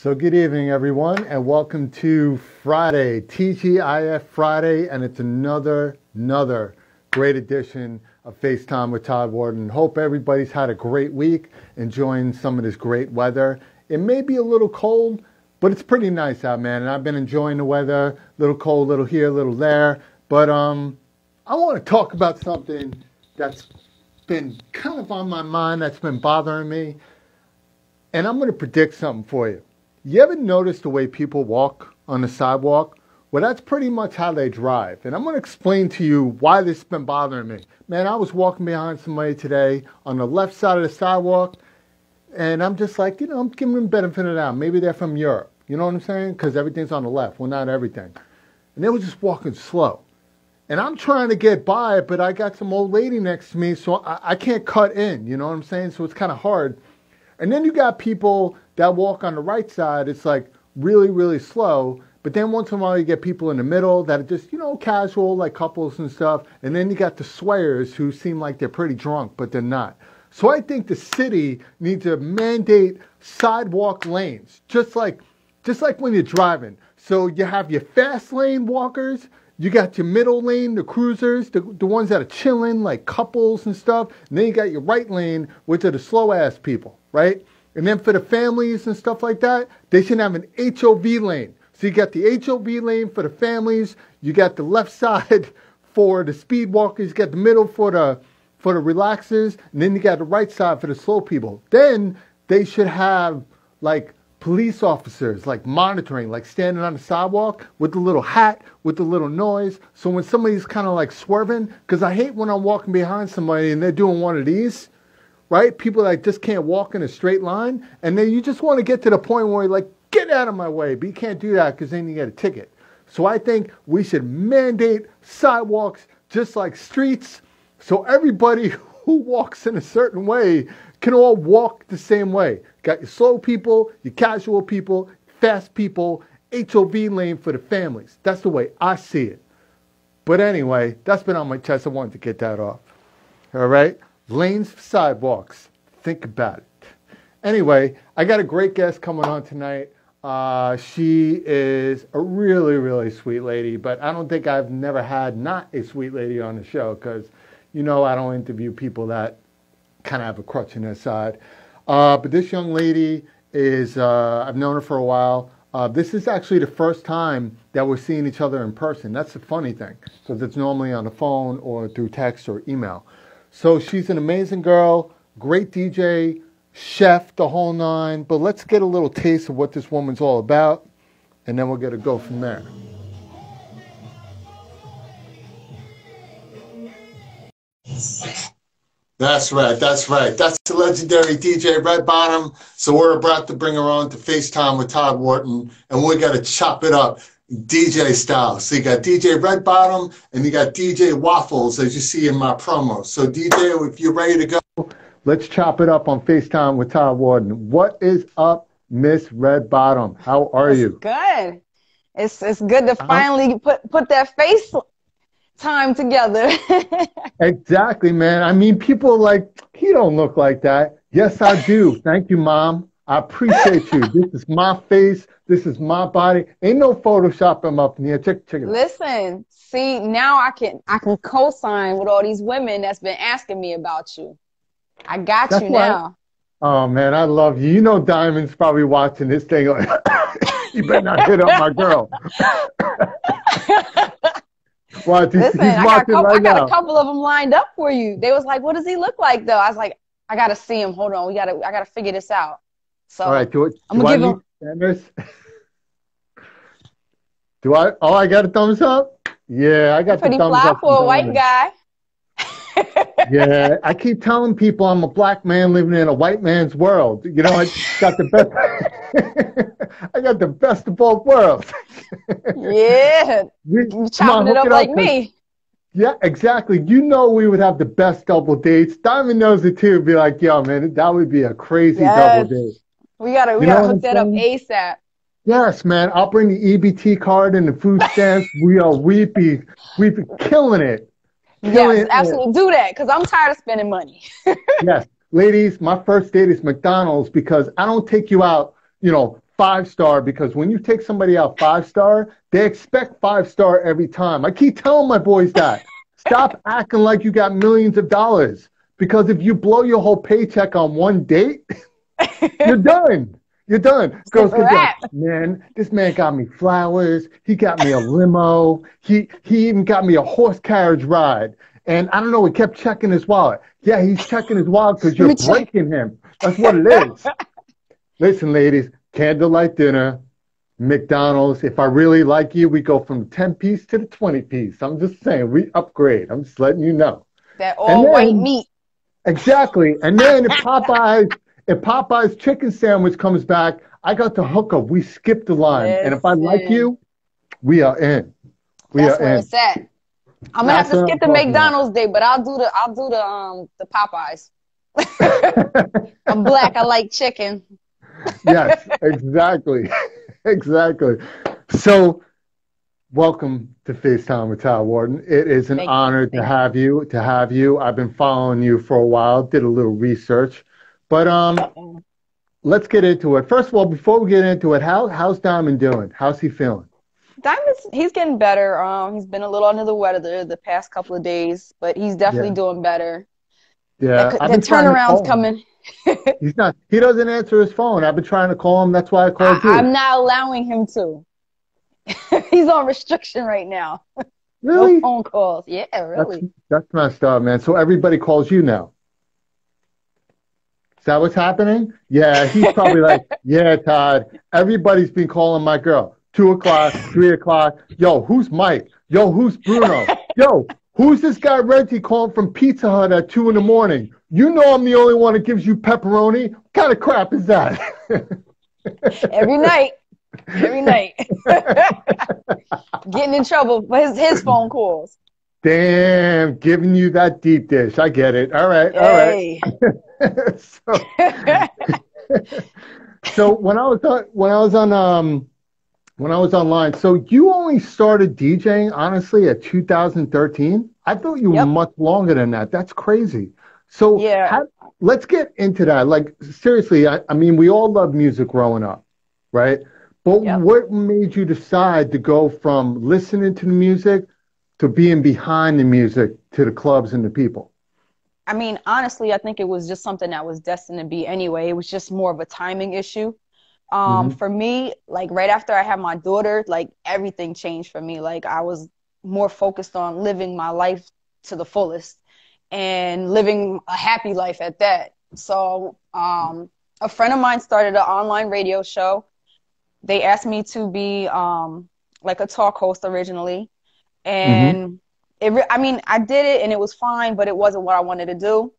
So good evening, everyone, and welcome to Friday, TGIF Friday, and it's another great edition of FaceTime with Todd Wharton. Hope everybody's had a great week, enjoying some of this great weather. It may be a little cold, but it's pretty nice out, man, and I've been enjoying the weather. A little cold, a little here, a little there, but I want to talk about something that's been kind of on my mind, that's been bothering me, and I'm going to predict something for you. You ever notice the way people walk on the sidewalk? Well, that's pretty much how they drive. And I'm going to explain to you why this has been bothering me. Man, I was walking behind somebody today on the left side of the sidewalk, and I'm just like, I'm giving them benefit of the doubt. Maybe they're from Europe. You know what I'm saying? Because everything's on the left. Well, not everything. And they were just walking slow. And I'm trying to get by, but I got some old lady next to me, so I can't cut in. You know what I'm saying? So it's kind of hard. And then you got people that walk on the right side. It's like really slow. But then once in a while you get people in the middle that are just, casual, like couples and stuff. And then you got the swayers who seem like they're pretty drunk, but they're not. So I think the city needs to mandate sidewalk lanes, just like when you're driving. So you have your fast lane walkers, you got your middle lane, the cruisers, the ones that are chilling, like couples and stuff. And then you got your right lane, which are the slow-ass people, right? And then for the families and stuff like that, they should have an HOV lane. So you got the HOV lane for the families, you got the left side for the speed walkers, you got the middle for the relaxers, and then you got the right side for the slow people. Then they should have like police officers, like monitoring, like standing on the sidewalk with the little hat, with the little noise. So when somebody's kind of like swerving, because I hate when I'm walking behind somebody and they're doing one of these, right? People that just can't walk in a straight line. And then you just want to get to the point where you're like, get out of my way. But you can't do that because then you get a ticket. So I think we should mandate sidewalks just like streets. So everybody who walks in a certain way can all walk the same way. Got your slow people, your casual people, fast people, HOV lane for the families. That's the way I see it. But anyway, that's been on my chest. I wanted to get that off. All right? Lanes for sidewalks. Think about it. Anyway, I got a great guest coming on tonight. She is a really sweet lady, but I don't think I've never had not a sweet lady on the show because, I don't interview people that kind of have a crutch in their side. But this young lady is, I've known her for a while. This is actually the first time that we're seeing each other in person. That's the funny thing, because it's normally on the phone or through text or email. So she's an amazing girl, great DJ, chef, the whole nine. But let's get a little taste of what this woman's all about, and then we'll get to go from there. That's right. That's the legendary DJ Red Bottom. So we're about to bring her on to FaceTime with Todd Wharton, and we got to chop it up DJ style. So you got DJ Red Bottom and you got DJ Waffles, as you see in my promo. So DJ, if you're ready to go, let's chop it up on FaceTime with Todd Wharton. What is up, Miss Red Bottom? How are you? Good. It's good to finally put that face time together. Exactly, man. I mean, people are like, he don't look like that. Yes, I do. Thank you, Mom. I appreciate you. This is my face. This is my body. Ain't no Photoshopping up in here. Check it out. Listen, see, now I can co-sign with all these women that's been asking me about you. I got you now. Oh, man, I love you. Diamond's probably watching this thing. You better not hit up my girl. Well, listen, I got a couple of them lined up for you. They was like, what does he look like, though? I was like, I got to see him. Hold on. I got to figure this out. So all right, I'm going to give him. I got a thumbs up? Yeah, I got the thumbs up. Pretty fly for a white guy. Yeah, I keep telling people I'm a black man living in a white man's world. I got the best. I got the best of both worlds. Yeah, you chopping it up like me. Yeah, exactly. We would have the best double dates. Diamond knows it too. Be like, yo, man, that would be a crazy double date. We gotta hook that up ASAP. Yes, man. I'll bring the EBT card and the food stamps. We'd be killing it. Yes, absolutely. Do that, because I'm tired of spending money. Yes. Ladies, my first date is McDonald's because I don't take you out, 5-star, because when you take somebody out 5-star, they expect 5-star every time. I keep telling my boys that. Stop acting like you got millions of dollars, because if you blow your whole paycheck on one date, you're done. You're done. Girls get like, man, this man got me flowers. He got me a limo. He even got me a horse carriage ride. And I don't know, he kept checking his wallet. Yeah, he's checking his wallet because you're breaking him. That's what it is. Listen, ladies, candlelight dinner, McDonald's. If I really like you, we go from 10-piece to the 20-piece. I'm just saying, we upgrade. I'm just letting you know. That all white meat. Exactly. And then if Popeye's chicken sandwich comes back, I got the hookup. We skip the line. And if I like you, we are in. That's where it's at. I'm gonna have to skip the McDonald's day, but I'll do the Popeyes. I'm black. I like chicken. Yes, exactly. Exactly. So, welcome to FaceTime with Todd Wharton. It is an honor to have you. I've been following you for a while, did a little research. But let's get into it. First of all, before we get into it, how's Diamond doing? How's he feeling? He's getting better. He's been a little under the weather the past couple of days, but he's definitely doing better. Yeah, the turnaround's coming. He doesn't answer his phone. I've been trying to call him. That's why I called you. I'm not allowing him to. He's on restriction right now. Really? No phone calls. Yeah, really. That's messed up, man. So everybody calls you now. Is that what's happening? Yeah, he's probably like, yeah, Todd, everybody's been calling my girl. 2 o'clock, 3 o'clock. Yo, who's Mike? Yo, who's Bruno? Yo, who's this guy Renty calling from Pizza Hut at 2 in the morning? You know I'm the only one that gives you pepperoni. What kind of crap is that? Every night. Getting in trouble for his phone calls. Damn, giving you that deep dish. I get it. All right, all right. So when I was online, so you only started DJing honestly at 2013. I thought you were much longer than that. That's crazy. So let's get into that. Like seriously, I mean, we all love music growing up, right? But what made you decide to go from listening to the music to being behind the music to the clubs and the people? I mean, honestly, I think it was just something that was destined to be anyway. It was just more of a timing issue. For me, like right after I had my daughter, like everything changed for me. Like I was more focused on living my life to the fullest and living a happy life at that. So a friend of mine started an online radio show. They asked me to be like a talk host originally. And I did it and it was fine, but it wasn't what I wanted to do.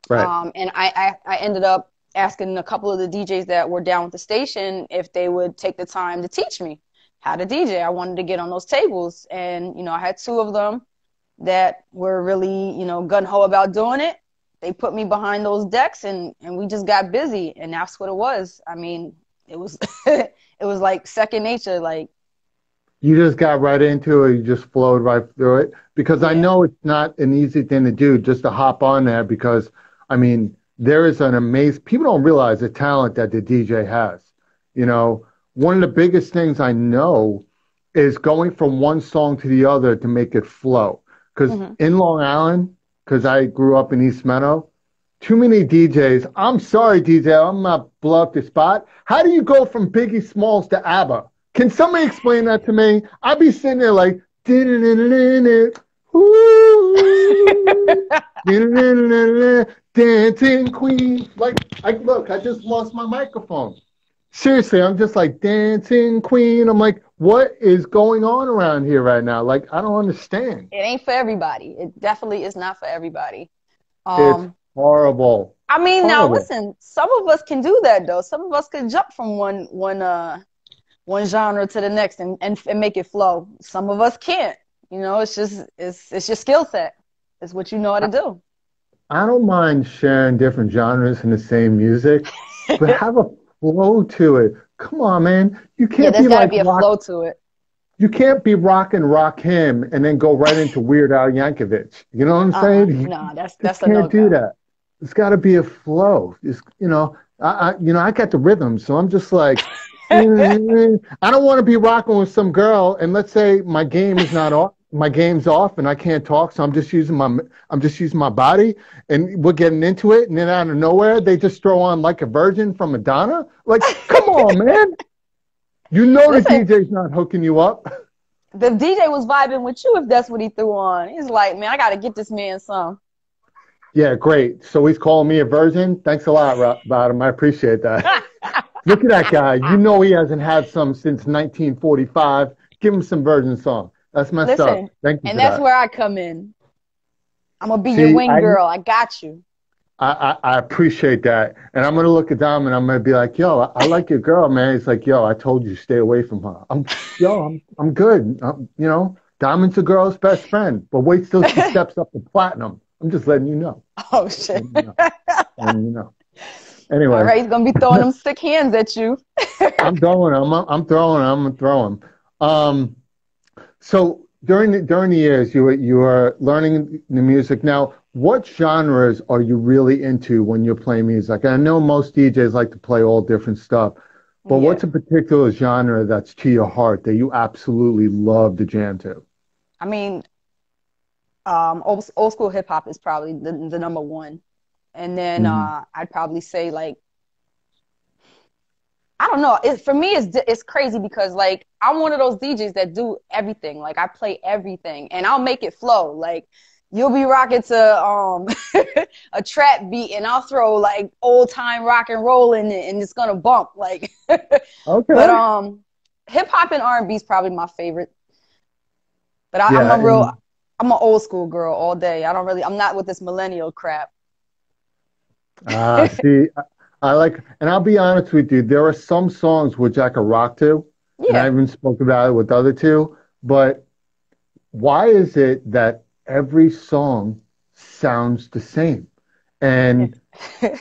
Right. And I ended up asking a couple of the DJs that were down with the station if they would take the time to teach me how to DJ. I wanted to get on those tables. And, I had 2 of them that were really, gung-ho about doing it. They put me behind those decks and we just got busy. And that's what it was. I mean, it was it was like second nature. Like, you just got right into it. You just flowed right through it. Because I know it's not an easy thing to do just to hop on there because, I mean, there is an amazing, people don't realize the talent that the DJ has. One of the biggest things I know is going from one song to the other to make it flow. Because in Long Island, because I grew up in East Meadow, too many DJs, I'm sorry, DJ, I'm not blow up the spot. How do you go from Biggie Smalls to ABBA? Can somebody explain that to me? I'd be sitting there like, dancing queen. Like, look, I just lost my microphone. Seriously, I'm just like, dancing queen. I'm like, what is going on around here right now? Like, I don't understand. It ain't for everybody. It definitely is not for everybody. It's horrible. I mean, now listen, some of us can do that though. Some of us can jump from one genre to the next and make it flow. Some of us can't. It's your skill set. It's what you know how to do. I don't mind sharing different genres in the same music, but have a flow to it. Come on, man. You can't be like, be a flow to it. You can't be rock him and then go right into Weird Al Yankovic. You know what I'm saying? No, that's a no. Can't do that. It's got to be a flow. I got the rhythm, so I'm just like, I don't want to be rocking with some girl, and let's say my game is not off, my game's off, and I can't talk, so I'm just using my body, and we're getting into it, and then out of nowhere they just throw on Like a Virgin from Madonna. Like, come on, man! You know the DJ's not hooking you up. The DJ was vibing with you if that's what he threw on. He's like, man, I got to get this man some. Yeah, great. So he's calling me a virgin. Thanks a lot, Bottom. I appreciate that. Look at that guy. You know he hasn't had some since 1945. Give him some Virgin song. That's messed up. Thank you. And that's where I come in. I'm going to be your wing girl. I got you. I appreciate that. And I'm going to look at Dom and I'm going to be like, yo, I like your girl, man. He's like, yo, I told you stay away from her. I'm good. You know, Diamond's a girl's best friend. But wait till she steps up to platinum. I'm just letting you know. Oh, shit. Letting you know. Anyway. All right, he's going to be throwing them sick hands at you. I'm throwing. So during the years, you were learning the music. Now, what genres are you really into when you're playing music? I know most DJs like to play all different stuff, but what's a particular genre that's to your heart that you absolutely love to jam to? I mean, old school hip hop is probably the number one. And then I'd probably say, like, I don't know. For me, it's crazy because, like, I'm one of those DJs that do everything. Like, I play everything, and I'll make it flow. Like, you'll be rocking to a trap beat, and I'll throw, like, old-time rock and roll in it, and it's going to bump. Like, okay. But hip-hop and R&B is probably my favorite. But I'm an old-school girl all day. I'm not with this millennial crap. See, I like, and I'll be honest with you, there are some songs which I can rock to, and I even spoke about it with the other two, but why is it that every song sounds the same? And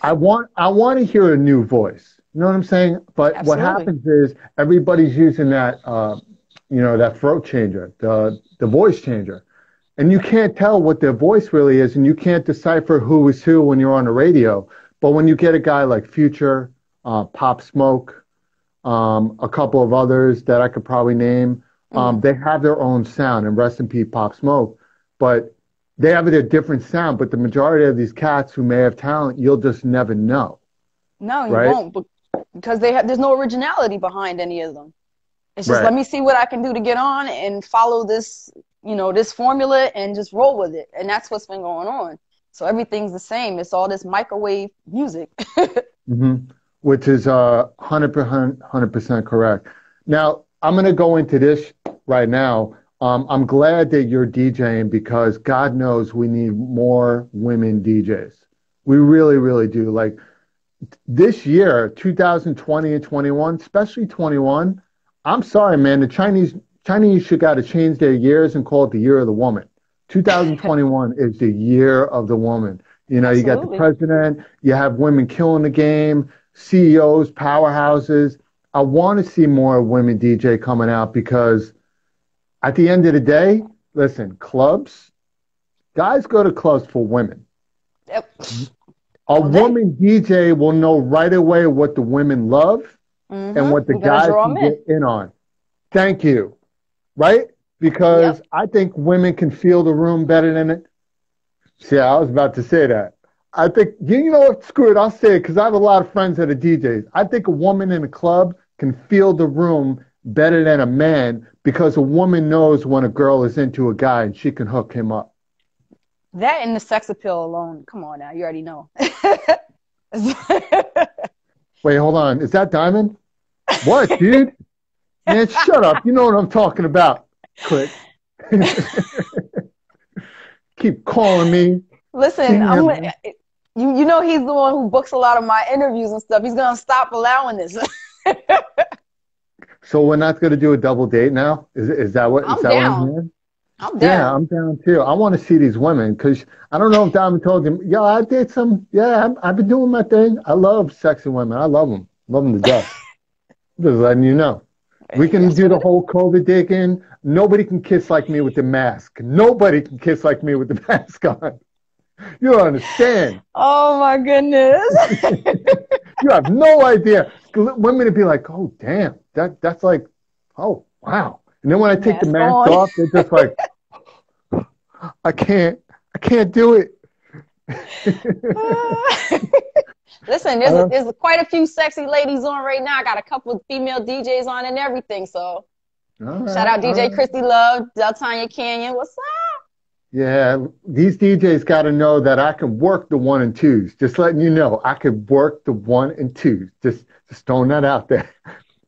I want to hear a new voice. You know what I'm saying? But Absolutely. What happens is everybody's using that, that throat changer, the voice changer. And you can't tell what their voice really is, and you can't decipher who is who when you're on the radio. But when you get a guy like Future, Pop Smoke, a couple of others that I could probably name, they have their own sound, and rest in peace, Pop Smoke. But they have their different sound. But the majority of these cats who may have talent, you'll just never know. No, you won't, because there's no originality behind any of them. It's just let me see what I can do to get on and follow this, this formula and just roll with it. And that's what's been going on. So everything's the same. It's all this microwave music. Which is 100% correct. Now, I'm going to go into this right now. I'm glad that you're DJing because God knows we need more women DJs. We really, really do. Like this year, 2020 and 21, especially 21, I'm sorry, man. The Chinese should got to change their years and call it the year of the woman. 2021 is the year of the woman. Absolutely. You got the president, you have women killing the game, CEOs, powerhouses. I want to see more women DJ coming out because at the end of the day, listen, clubs, guys go to clubs for women. Yep. A woman DJ will know right away what the women love and what the guys can get in on. Thank you. Right? Because I think women can feel the room better than it. See, I was about to say that. I think, you know what, screw it, I'll say it because I have a lot of friends that are DJs. I think a woman in a club can feel the room better than a man because a woman knows when a girl is into a guy and she can hook him up. That and the sex appeal alone. Come on now, you already know. Wait, hold on. Is that Diamond? What, dude? Man, shut up. You know what I'm talking about. Click. Keep calling me. Listen, you know he's the one who books a lot of my interviews and stuff. He's going to stop allowing this. So we're not going to do a double date now? Is that what I'm hearing? I'm down. Yeah, I'm down too. I want to see these women because I don't know if Diamond told you. Yo, I did some. Yeah, I've been doing my thing. I love sexy women. I love them. Love them to death. Just letting you know. We can do the whole COVID digging. Nobody can kiss like me with the mask. Nobody can kiss like me with the mask on. You don't understand. Oh, my goodness. You have no idea. Women would be like, oh, damn, that's like, oh, wow. And then when I take the Mask mask on. off, they're just like, I can't do it. Listen, there's quite a few sexy ladies on right now. I got a couple of female DJs on and everything. So shout out DJ Christy Love, Deltanya Canyon. What's up? Yeah, these DJs got to know that I can work the 1 and 2s. Just letting you know, I could work the 1 and 2s. Just throwing that out there.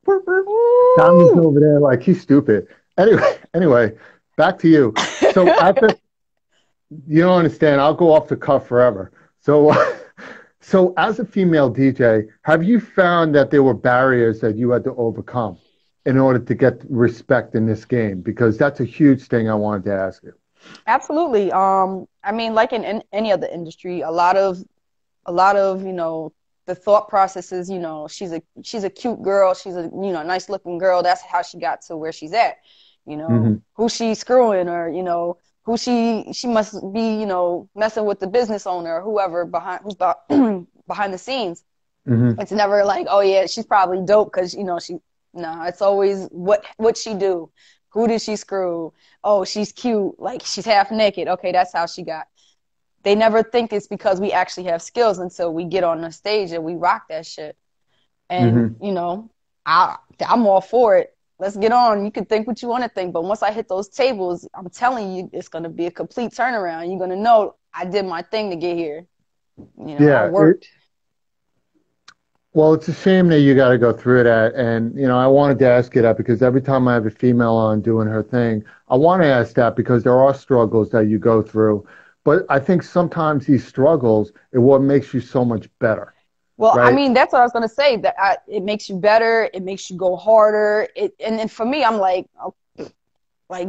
Tommy's over there like he's stupid. Anyway, back to you. So you don't understand. I'll go off the cuff forever. So as a female DJ, have you found that there were barriers that you had to overcome in order to get respect in this game? Because that's a huge thing I wanted to ask you. Absolutely. I mean, like in any other industry, a lot of the thought process is, she's a cute girl, she's a nice looking girl. That's how she got to where she's at. Who she's screwing, or who she must be, messing with the business owner or whoever who's behind the scenes. Mm-hmm. It's never like, oh yeah, she's probably dope because it's always what she do. Who did she screw? Oh, she's cute. Like, she's half naked. Okay, that's how she got. They never think it's because we actually have skills until we get on the stage and we rock that shit. And, I'm all for it. Let's get on. You can think what you want to think. But once I hit those tables, I'm telling you, it's going to be a complete turnaround. You're going to know I did my thing to get here. I worked. Well, it's a shame that you got to go through that. And, I wanted to ask you that because every time I have a female on doing her thing, I want to ask that because there are struggles that you go through. But I think sometimes these struggles are what makes you so much better. Well, right? I mean, that's what I was going to say. That it makes you better. It makes you go harder. And then for me, I'm like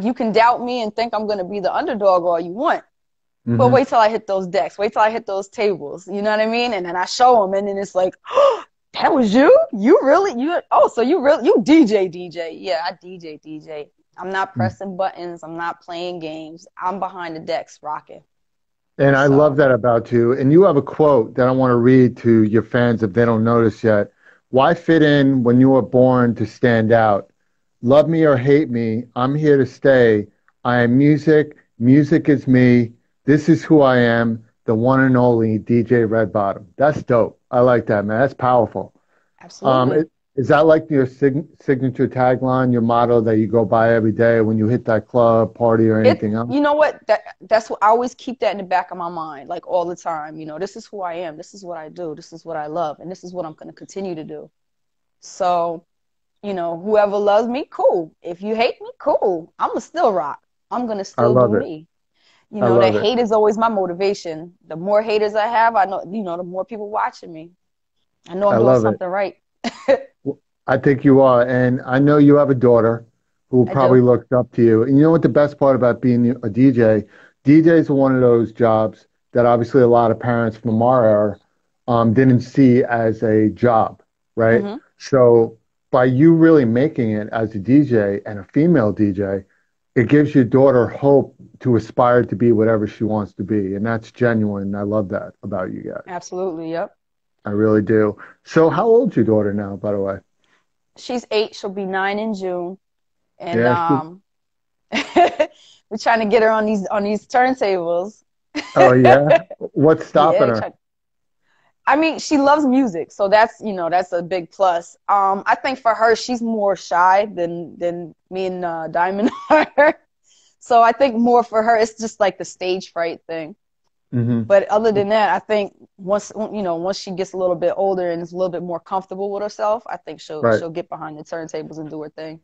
you can doubt me and think I'm going to be the underdog all you want. Mm-hmm. But wait till I hit those decks. Wait till I hit those tables. You know what I mean? And then I show them, and then it's like, oh, that was you? You really? So you DJ. Yeah, I DJ. I'm not pressing buttons. I'm not playing games. I'm behind the decks rocking. And I love that about you. And you have a quote that I want to read to your fans if they don't notice yet. Why fit in when you were born to stand out? Love me or hate me, I'm here to stay. I am music. Music is me. This is who I am, the one and only DJ Redbottom. That's dope. I like that, man. That's powerful. Absolutely. Is that like your signature tagline, your motto that you go by every day when you hit that club, party, or anything else? You know what? That's what I always keep that in the back of my mind, like all the time. This is who I am. This is what I do. This is what I love. And this is what I'm going to continue to do. So, whoever loves me, cool. If you hate me, cool. I'm going to still rock. I'm going to still do me. The hate is always my motivation. The more haters I have, I know, the more people watching me. I know I'm doing something right. I think you are. And I know you have a daughter who probably looked up to you. And you know what the best part about being a DJ? DJs are one of those jobs that obviously a lot of parents from our era didn't see as a job, right? Mm-hmm. So by you really making it as a DJ and a female DJ, it gives your daughter hope to aspire to be whatever she wants to be. And that's genuine. I love that about you guys. Absolutely. Yep. I really do. So how old's your daughter now, by the way? She's 8. She'll be 9 in June. And we're trying to get her on these turntables. Oh, yeah? What's stopping her? I mean, she loves music. So that's a big plus. I think for her, she's more shy than me and Diamond are. So I think more for her, it's just like the stage fright thing. Mm-hmm. But other than that, I think once she gets a little bit older and is a little bit more comfortable with herself, I think she'll get behind the turntables and do her thing.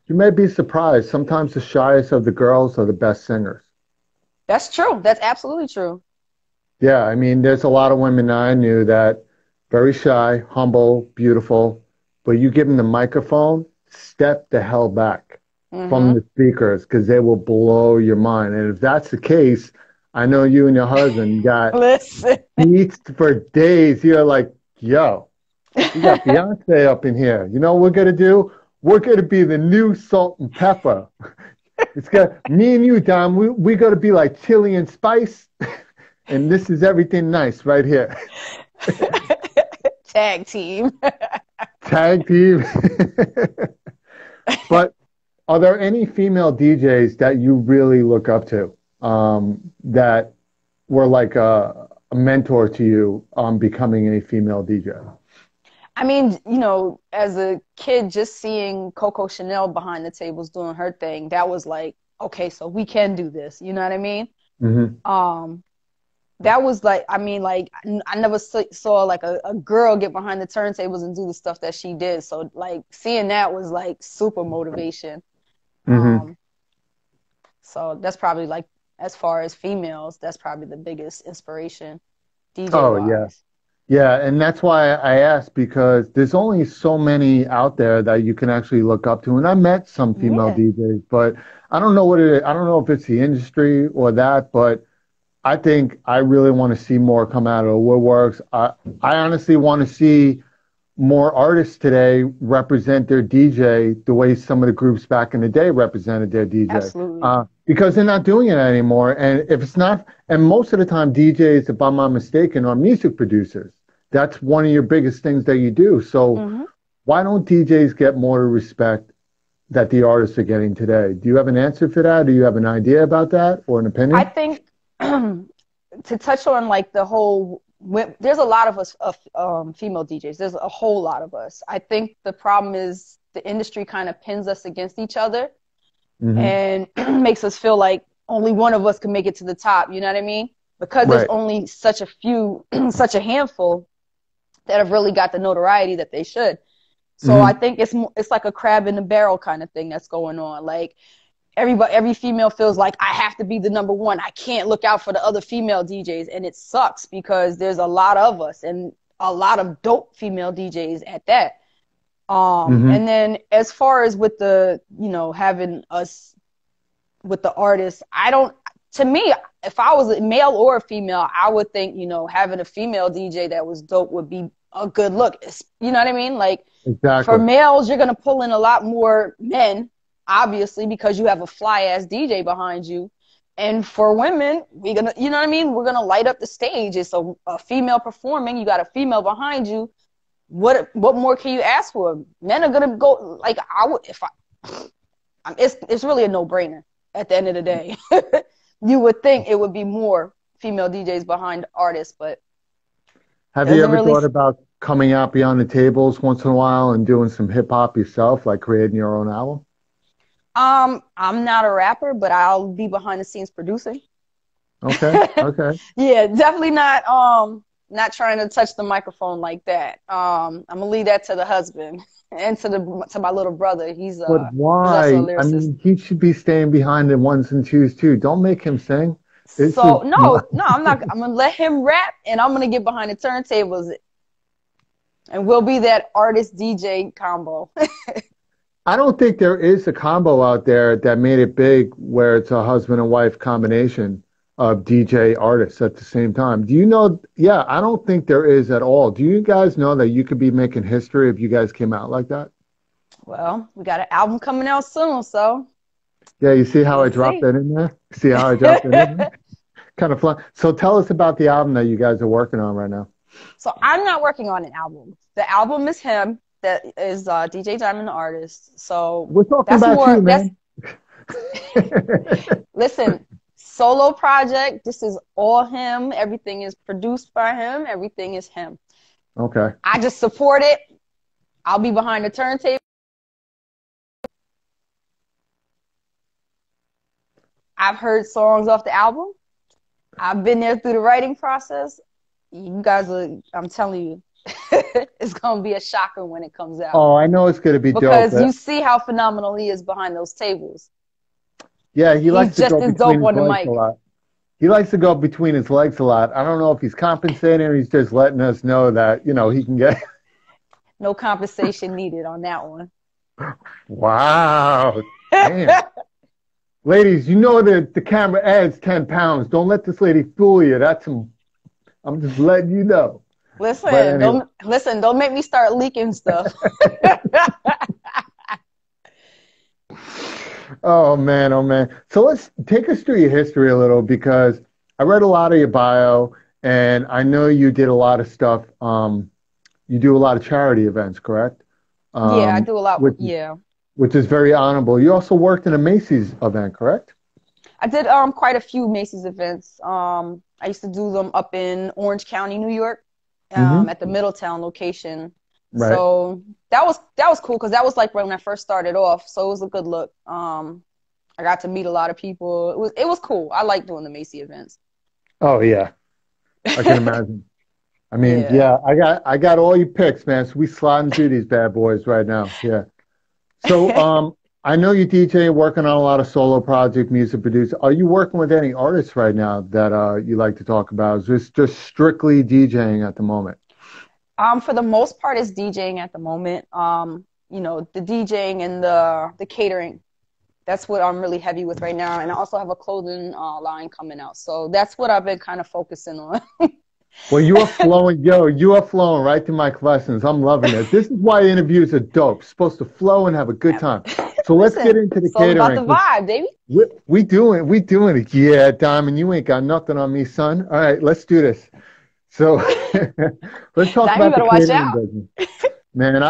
You may be surprised. Sometimes the shyest of the girls are the best singers. That's true. That's absolutely true. Yeah, I mean, there's a lot of women I knew that very shy, humble, beautiful, but you give them the microphone, step the hell back from the speakers because they will blow your mind. And if that's the case, I know you and your husband got beats for days. You're like, yo, you got Beyonce up in here. You know what we're going to do? We're going to be the new Salt and Pepper. It's got me and you, Dom. We're going to be like chili and spice. And this is everything nice right here. Tag team. Tag team. But are there any female DJs that you really look up to, that were like a mentor to you on becoming a female DJ? I mean, you know, as a kid, just seeing Coco Chanel behind the tables doing her thing, that was like, okay, so we can do this. You know what I mean? Mm-hmm. That was like, I mean, like, I never saw like a girl get behind the turntables and do the stuff that she did. So like seeing that was like super motivation. Mm-hmm. So that's probably like, as far as females, that's probably the biggest inspiration, DJ Oh, yeah. wise. Yeah, and that's why I asked, because there's only so many out there that you can actually look up to. And I met some female Yeah. DJs, but I don't know what it is. I don't know if it's the industry or that, but I think I really want to see more come out of the woodworks. I honestly want to see more artists today represent their DJ the way some of the groups back in the day represented their DJ. Absolutely. Because they're not doing it anymore. And if it's not, and most of the time DJs, if I'm not mistaken, are music producers. That's one of your biggest things that you do. So Hmm. why don't DJs get more respect that the artists are getting today? Do you have an answer for that? Do you have an idea about that or an I opinion? think to touch on like the whole, there's a lot of us female DJs. There's a whole lot of us. I think the problem is the industry kind of pins us against each other Hmm. and makes us feel like only one of us can make it to the top. You know what I mean? Because there's Right. only such a few, such a handful that have really got the notoriety that they should. So I Hmm. think it's like a crab in the barrel kind of thing that's going on. Like every female feels like I have to be the number one. I can't look out for the other female DJs, and it sucks because there's a lot of us and a lot of dope female DJs at that. Hmm. And then as far as with the, you know, having us with the artists, I don't, to me, if I was a male or a female, I would think, you know, having a female DJ that was dope would be a good look. You know what I mean? Like for Exactly. males, you're going to pull in a lot more men, obviously, because you have a fly ass DJ behind you. And for women, we're going to, you know what I mean? We're going to light up the stage. It's a female performing. You got a female behind you. What more can you ask for? Men are going to go, like, I would, if it's really a no brainer at the end of the day. You would think it would be more female DJs behind artists, but Have you doesn't ever really. thought about coming out beyond the tables once in a while and doing some hip hop yourself, like creating your own album? I'm not a rapper, but I'll be behind the scenes producing. Okay, okay. Yeah, definitely not trying to touch the microphone like that. I'm gonna leave that to the husband and to my little brother. But He's also a why? I lyricist. mean, he should be staying behind the ones and twos too. Don't make him sing. This is So no, I'm not. I'm gonna let him rap, and I'm gonna get behind the turntables, and we'll be that artist DJ combo. I don't think there is a combo out there that made it big where it's a husband and wife combination of DJ artists at the same time. Do you know? Yeah, I don't think there is at all. Do you guys know that you could be making history if you guys came out like that? Well, we got an album coming out soon, so Yeah, you see how I we'll dropped see. that in there? See how I dropped it in there? Kind of fun. So tell us about the album that you guys are working on right now. So I'm not working on an album. The album is him. That is DJ Diamond, the artist. So We're talking that's about you, more. That's man. listen. Solo project. This is all him. Everything is produced by him. Everything is him. Okay. I just support it. I'll be behind the turntable. I've heard songs off the album. I've been there through the writing process. You guys are, I'm telling you, it's going to be a shocker when it comes out. Oh, I know it's going to be dope. Because you see how phenomenal he is behind those tables. Yeah, he likes He's to just go as between dope his on the legs a mic. lot. He likes to go between his legs a lot. I don't know if he's compensating or he's just letting us know that, he can get. No compensation needed on that one. Wow. Damn. Ladies, you know that the camera adds 10 pounds. Don't let this lady fool you. I'm just letting you know. But anyway. Don't make me start leaking stuff. Oh man, oh man. So let's take us through your history a little, because I read a lot of your bio and I know you did a lot of stuff you do a lot of charity events, correct? Yeah, I do a lot. Which Yeah. which is very honorable. You also worked in a Macy's event, correct? I did quite a few Macy's events. I used to do them up in Orange County, New York, Mm-hmm. at the Middletown location. Right. So that was cool because that was like when I first started off. So it was a good look. I got to meet a lot of people. It was cool. I like doing the Macy events. Oh yeah, I can imagine. I mean, Yeah. yeah, I got all your picks, man. So we sliding through these bad boys right now. Yeah. So I know you DJ, working on a lot of solo project, music producer. Are you working with any artists right now that you like to talk about? Is this just strictly DJing at the moment? For the most part, it's DJing at the moment. The DJing and the catering. That's what I'm really heavy with right now. And I also have a clothing line coming out. So that's what I've been kind of focusing on. Well, you are flowing, yo, you are flowing right through my lessons. I'm loving it. This is why interviews are dope. You're supposed to flow and have a good time. So let's get Listen, into the it's all about catering. the vibe, baby. We doing it. Yeah, Diamond, you ain't got nothing on me, son. All right, let's do this. So let's talk Now you about the better watch catering out. business. Man,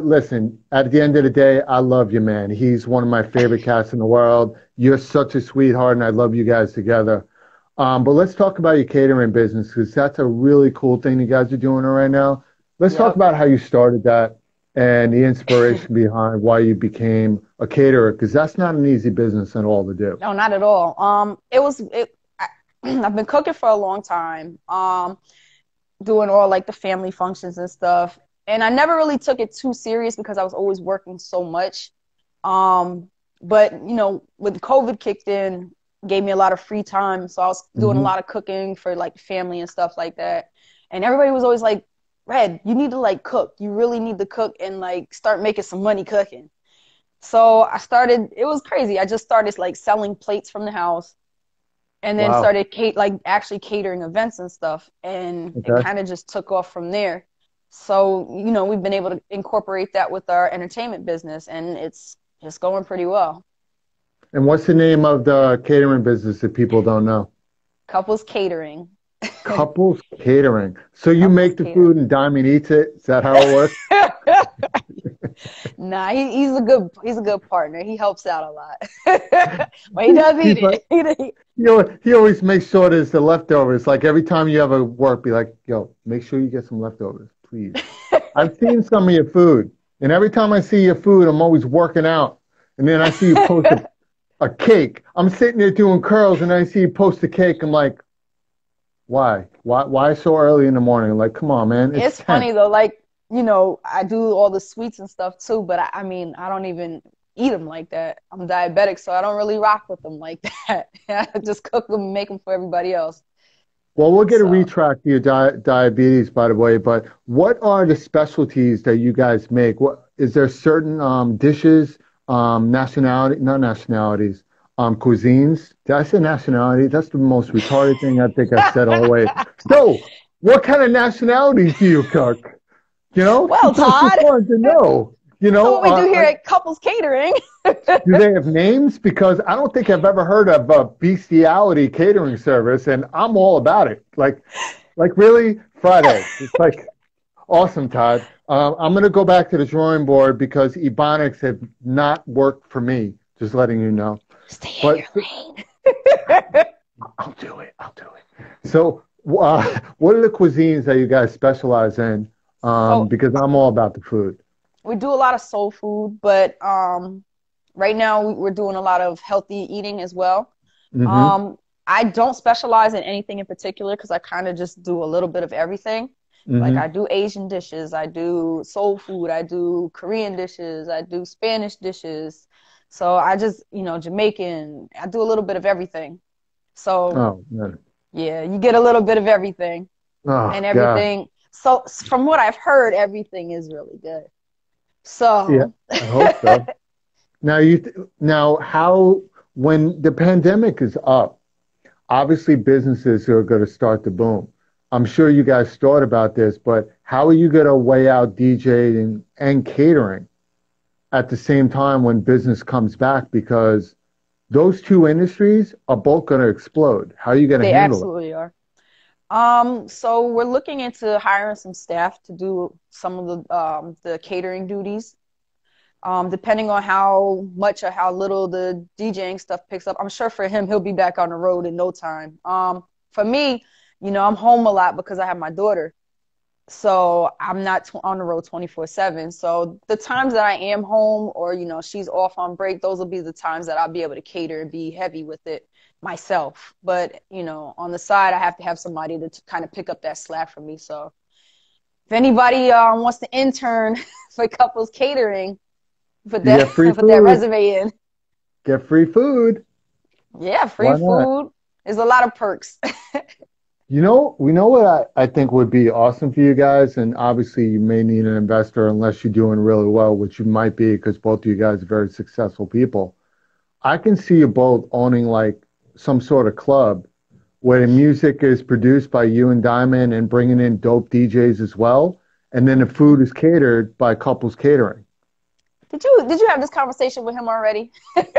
listen, at the end of the day, I love you, man. He's one of my favorite cats in the world. You're such a sweetheart, and I love you guys together. But let's talk about your catering business because that's a really cool thing you guys are doing right now. Let's talk Yep. about how you started that and the inspiration behind why you became a caterer because that's not an easy business at all to do. No, not at all. I've been cooking for a long time. Doing all like the family functions and stuff. And I never really took it too serious because I was always working so much. But when COVID kicked in, gave me a lot of free time. So I was doing a Hmm. lot of cooking for like family and stuff like that. And everybody was always like, Red, you need to like cook. You really need to cook and like start making some money cooking. So it was crazy. I just started like selling plates from the house and then Wow. started like actually catering events and stuff, and it Okay. kind of just took off from there. So we've been able to incorporate that with our entertainment business, and it's just going pretty well. And what's the name of the catering business if people don't know? Couples catering. Couples Catering. So you Couples make the food catering. and Diamond eats it? Is that how it works? Nah, he's a good partner. He helps out a lot. But he does He's eat like, it. he always makes sure there's the leftovers. Like every time you have a work, be like, yo, make sure you get some leftovers, please. I've seen some of your food, and every time I see your food, I'm always working out. And then I see you post a cake. I'm sitting there doing curls, and I see you post a cake. I'm like, why? Why so early in the morning? Like, come on, man. It's It's 10. funny though, like, I do all the sweets and stuff too, but I mean, I don't even eat them like that. I'm diabetic, so I don't really rock with them like that. I just cook them and make them for everybody else. Well, we'll get a So, retract to your diabetes, by the way, but what are the specialties that you guys make? What is there certain dishes, not nationalities, cuisines? Did I say nationality? That's the most retarded thing I think I've said all the way. So, what kind of nationalities do you cook? well, People just Todd, wanted to know. so what we do here at Couples Catering. Do they have names? Because I don't think I've ever heard of a bestiality catering service, and I'm all about it. Like really, Friday. It's like awesome, Todd. I'm gonna go back to the drawing board because Ebonics have not worked for me. Just letting you know. Stay in But your lane. I'll do it. I'll do it. So, what are the cuisines that you guys specialize in? So Because I'm all about the food. we do a lot of soul food, but right now we're doing a lot of healthy eating as well. Mm-hmm. Um, I don't specialize in anything in particular because I kind of just do a little bit of everything. Like I Mm-hmm. do Asian dishes, I do soul food, I do Korean dishes, I do Spanish dishes. So I just, Jamaican, I do a little bit of everything. So Oh man. yeah, you get a little bit of everything Oh and God. everything. So from what I've heard, everything is really good. Yeah, So I hope so. Now how when the pandemic is up, obviously businesses are going to start to boom. I'm sure you guys thought about this, but how are you going to weigh out DJing and catering at the same time when business comes back? Because those two industries are both going to explode. How are you going to they handle it? absolutely are. So we're looking into hiring some staff to do some of the catering duties. Depending on how much or how little the DJing stuff picks up. I'm sure for him, he'll be back on the road in no time. For me, I'm home a lot because I have my daughter. So I'm not on the road 24/7. So the times that I am home or, she's off on break, those will be the times that I'll be able to cater and be heavy with it myself. But, on the side, I have to have somebody to kind of pick up that slack for me. So if anybody wants to intern for couples catering, put You that get free put that food. resume in. Get free food. Yeah, free Why not? food. There's a lot of perks. We know what I think would be awesome for you guys, and obviously you may need an investor unless you're doing really well, which you might be because both of you guys are very successful people. I can see you both owning like some sort of club where the music is produced by you and Diamond and bringing in dope DJs as well, and then the food is catered by Couples Catering. Did you have this conversation with him already?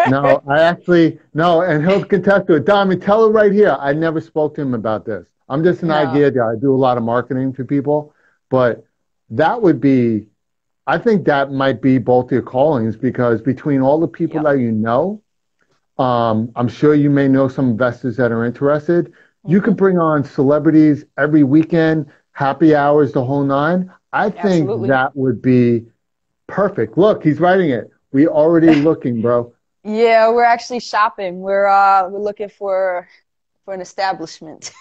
No, I actually no, and he'll contest to it. Diamond, tell her right here. I never spoke to him about this. I'm just an No. idea guy. I do a lot of marketing for people, but that would be. I think that might be both your callings because between all the people Yep. that you know, I'm sure you may know some investors that are interested. You Hmm. could bring on celebrities every weekend, happy hours, the whole nine. I think Absolutely. that would be perfect. Look, he's writing it. We already looking, bro. Yeah, we're actually shopping. We're looking for an establishment.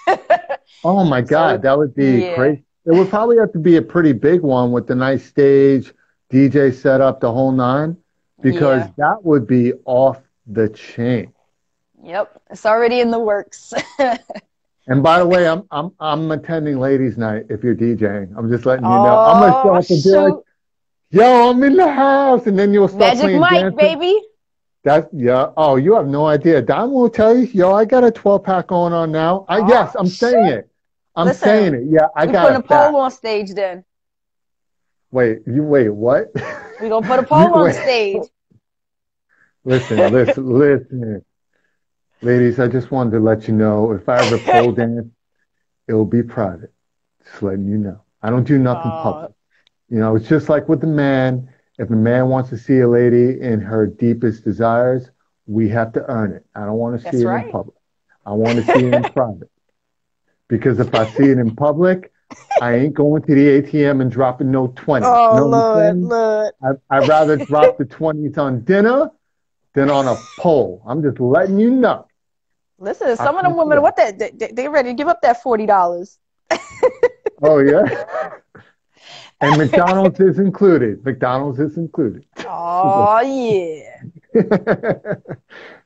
Oh my So God, that would be yeah. crazy. It would probably have to be a pretty big one with the nice stage, DJ setup, the whole nine, because Yeah. that would be off the chain. Yep. It's already in the works. And by the way, I'm attending ladies' night if you're DJing. I'm just letting you know. I'm gonna show Oh up and be like, shoot. "Yo, I'm in the house," and then you'll start Magic playing Mike, dancing. baby. That's yeah. Oh, you have no idea. Don will tell you, yo, I got a 12 pack going on now. Oh Yes, I'm saying shoot. it. I'm saying Listen, it. Yeah, I we got putting a a poll back. on stage then. Wait, what? We gonna put a poll on the Wait, stage. listen. Ladies, I just wanted to let you know if I ever pole dance, it will be private. Just letting you know. I don't do nothing uh, public. It's just like with the man. If a man wants to see a lady in her deepest desires, we have to earn it. I don't want to see that's it in right. public. I want to see it in private. Because if I see it in public, I ain't going to the ATM and dropping no 20s. You Oh know what I'm Lord, saying? Lord. I'd rather drop the 20s on dinner than on a pole. I'm just letting you know. Listen, I some of them can't see women, that. what they ready to give up that $40. Oh, yeah. And McDonald's is included. McDonald's is included. Oh yeah.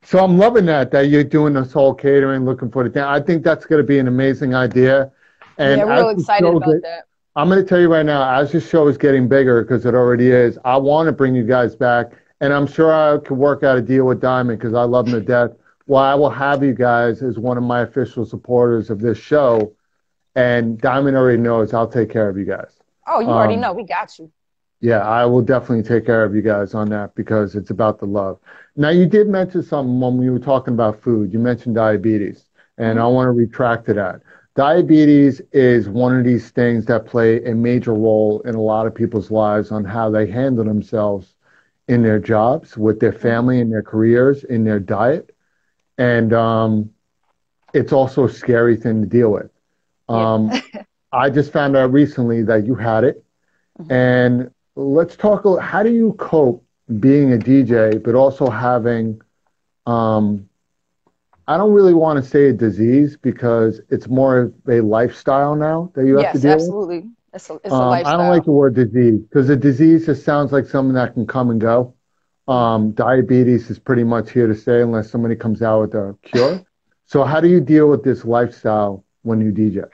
So I'm loving that you're doing this whole catering, looking for the thing. I think that's going to be an amazing idea. And Yeah, we're as real the excited show about get, that. I'm going to tell you right now, as the show is getting bigger, because it already is, I want to bring you guys back. And I'm sure I could work out a deal with Diamond because I love him to death. Well, I will have you guys as one of my official supporters of this show. And Diamond already knows I'll take care of you guys. Oh, you already Um, know we got you. yeah, I will definitely take care of you guys on that because it's about the love. Now, you did mention something when we were talking about food. You mentioned diabetes, and I Hmm. want to retract to that. Diabetes is one of these things that play a major role in a lot of people's lives on how they handle themselves in their jobs, with their Hmm. family, in their careers, in their diet. And it's also a scary thing to deal with. Yeah. Um, I just found out recently that you had it. Hmm. And let's talk, how do you cope being a DJ, but also having, um, I don't really want to say a disease because it's more of a lifestyle now that you have to Yes, deal with. absolutely. It's a I don't like lifestyle. the word disease because a disease just sounds like something that can come and go. Hmm. Diabetes is pretty much here to stay unless somebody comes out with a cure. So how do you deal with this lifestyle when you DJ?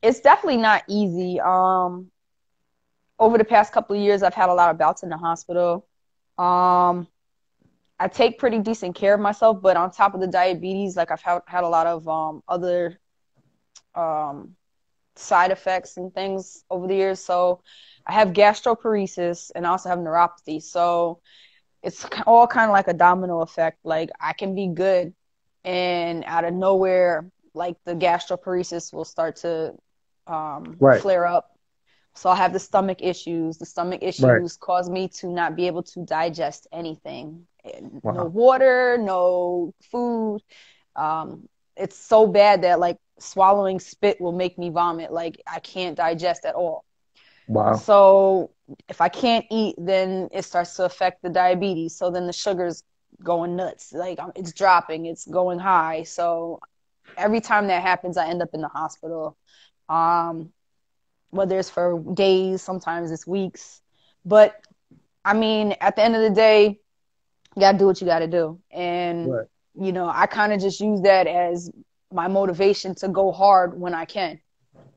It's definitely not easy. Over the past couple of years, I've had a lot of bouts in the hospital. Um, I take pretty decent care of myself, but on top of the diabetes, like I've had a lot of other um, side effects and things over the years. So I have gastroparesis and I also have neuropathy. So it's all kind of like a domino effect. Like I can be good and out of nowhere, like the gastroparesis will start to Right. flare up. So I have the stomach issues. The stomach Right. issues cause me to not be able to digest anything. No Wow. water, no food. It's so bad that like swallowing spit will make me vomit. Like I can't digest at all. Wow. So if I can't eat, then it starts to affect the diabetes. So then the sugar's going nuts. Like it's dropping, it's going high. So every time that happens, I end up in the hospital. Um, whether it's for days, sometimes it's weeks. But I mean, at the end of the day, you got to do what you got to do. And, Right. I kind of just use that as my motivation to go hard when I can.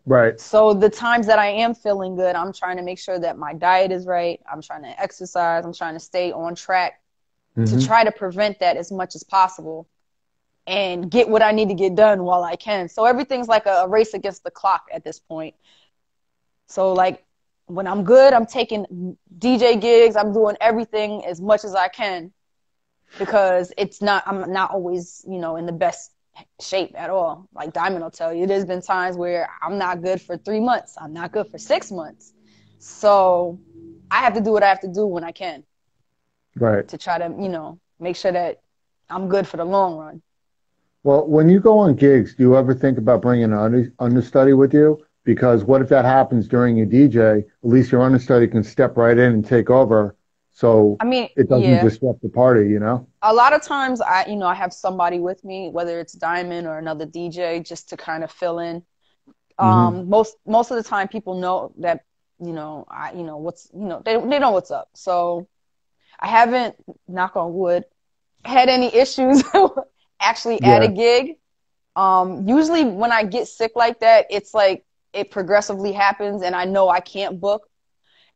Right. So the times that I am feeling good, I'm trying to make sure that my diet is right. I'm trying to exercise. I'm trying to stay on track to Mm-hmm. try to prevent that as much as possible and get what I need to get done while I can. So everything's like a race against the clock at this point. So like when I'm good, I'm taking DJ gigs. I'm doing everything as much as I can because I'm not always, in the best shape at all. Like Diamond will tell you, there's been times where I'm not good for 3 months. I'm not good for 6 months. So I have to do what I have to do when I can Right. to try to, make sure that I'm good for the long run. Well, when you go on gigs, do you ever think about bringing an understudy with you? Because what if that happens during your DJ? At least your understudy can step right in and take over, so I mean, it doesn't yeah, disrupt the party, you know? a lot of times I have somebody with me, whether it's Diamond or another DJ, just to kind of fill in. Hmm. Most of the time people know that, they know what's up. So I haven't, knock on wood, had any issues actually at a Yeah. gig. Usually when I get sick like that, it's like it progressively happens and I know I can't book.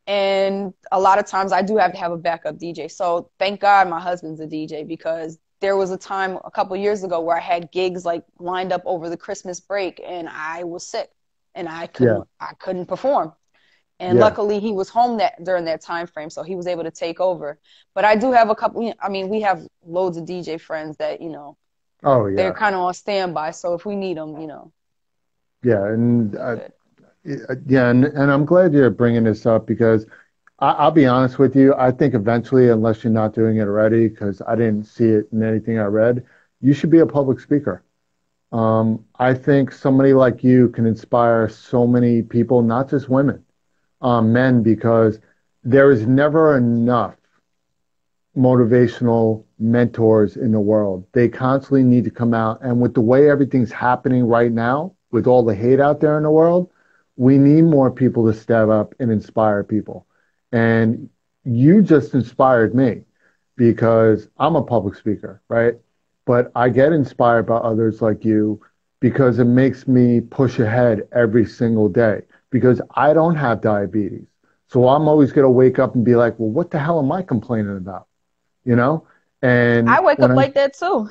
And a lot of times I do have to have a backup DJ. So thank God my husband's a DJ because there was a time a couple years ago where I had gigs like lined up over the Christmas break and I was sick and Yeah. I couldn't perform. And Yeah. luckily he was home that during that time frame, so he was able to take over. But I do have a couple, I mean, we have loads of DJ friends that, Oh, they're yeah. kind of on standby. So if we need them, Yeah. And we're good. yeah, and I'm glad you're bringing this up because I'll be honest with you. I think eventually, unless you're not doing it already, because I didn't see it in anything I read, you should be a public speaker. I think somebody like you can inspire so many people, not just women, men, because there is never enough motivational mentors in the world. They constantly need to come out. And with the way everything's happening right now, with all the hate out there in the world, we need more people to step up and inspire people. And you just inspired me because I'm a public speaker, right? But I get inspired by others like you because it makes me push ahead every single day because I don't have diabetes. So I'm always going to wake up and be like, well, what the hell am I complaining about? You know? I And wake when up I, like that too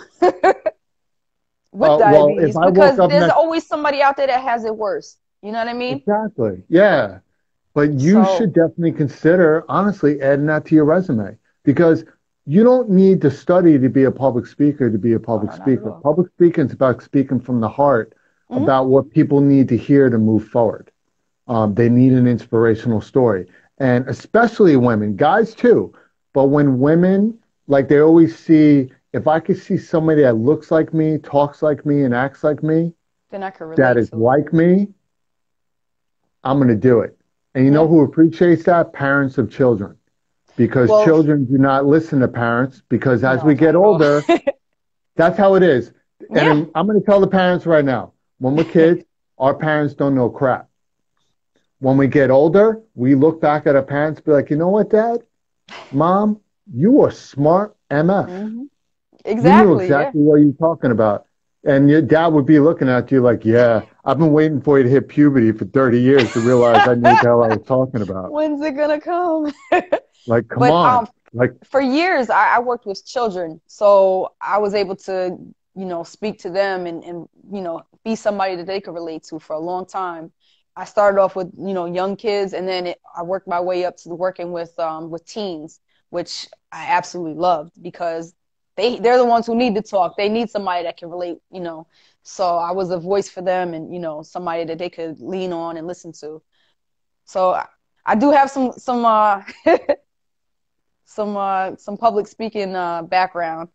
with well, if diabetes I woke because up there's next, always somebody out there that has it worse. You know what I mean? exactly, yeah. But you So, should definitely consider, honestly, adding that to your resume because you don't need to study to be a public speaker to be a oh public no, not at speaker. all. Public speaking is about speaking from the heart Hmm. about what people need to hear to move forward. They need an inspirational story. And especially women, guys too. But when women, like they always see, if I could see somebody that looks like me, talks like me, and acts like me, Then I can that relate is to it. like me, I'm going to do it. And you know Yeah. who appreciates that? Parents of children. Because Well, children do not listen to parents because as no, we not get at all. older, that's how it is. And Yeah. I'm going to tell the parents right now, when we're kids, our parents don't know crap. When we get older, we look back at our parents and be like, you know what, Dad? Mom, you were smart MF. Hmm. You knew Exactly. Yeah. exactly what you were talking about. And your dad would be looking at you like, yeah, I've been waiting for you to hit puberty for 30 years to realize I knew what the hell I was talking about. When's it gonna come? Like, come But on. Like, for years I worked with children, so I was able to, speak to them and be somebody that they could relate to for a long time. I started off with young kids, and then I worked my way up to working with teens, which I absolutely loved because they're the ones who need to talk. They need somebody that can relate, So I was a voice for them, and somebody that they could lean on and listen to. So I do have some some public speaking background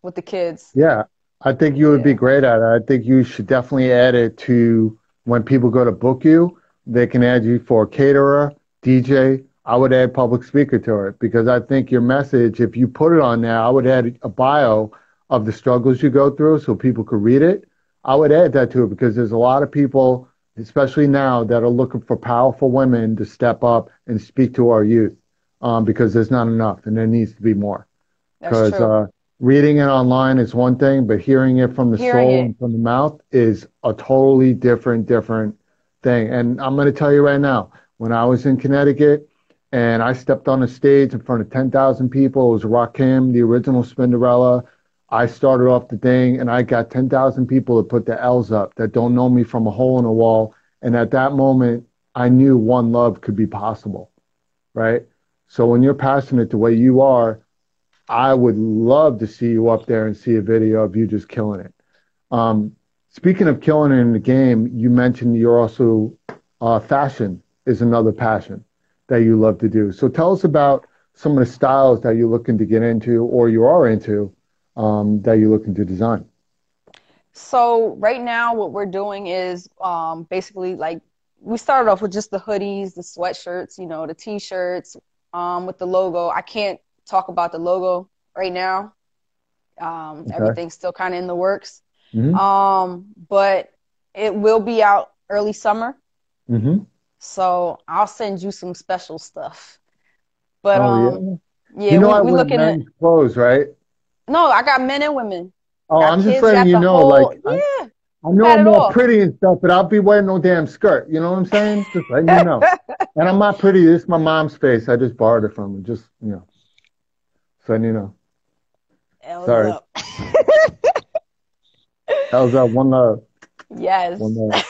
with the kids. Yeah, I think you would be Yeah. great at it. I think you should definitely add it to when people go to book you, they can add you for caterer, DJ. I would add public speaker to it because I think your message, if you put it on there, I would add a bio of the struggles you go through so people could read it. I would add that to it because there's a lot of people, especially now, that are looking for powerful women to step up and speak to our youth because there's not enough and there needs to be more. That's Because true. reading it online is one thing, but hearing it from the Hearing soul it. and from the mouth is a totally different thing. And I'm going to tell you right now, when I was in Connecticut and I stepped on a stage in front of 10,000 people, it was Rakim, the original Spinderella. I started off the thing and I got 10,000 people to put the L's up that don't know me from a hole in a wall. And at that moment, I knew one love could be possible, right? So when you're passionate the way you are, I would love to see you up there and see a video of you just killing it. Um, Speaking of killing it in the game, you mentioned you're also fashion is another passion that you love to do. So tell us about some of the styles that you're looking to get into or you are into that you're looking to design. So right now, what we're doing is basically like we started off with just the hoodies, the sweatshirts, the t-shirts with the logo. I can't talk about the logo right now. Okay. Everything's still kind of in the works. Mm-hmm. But it will be out early summer. Mm-hmm. So I'll send you some special stuff. But Oh, yeah. yeah, You know I we wear looking at men's clothes, right? no, I got men and women. Oh, Got I'm just kids, letting got you the know, whole, like, yeah, I we know got I'm it all all. pretty and stuff, but I'll be wearing no damn skirt. You know what I'm saying? Just letting you know. And I'm not pretty. This is my mom's face. I just borrowed it from her. Just, so you know. L's Sorry. up. That was one love. One Yes. love.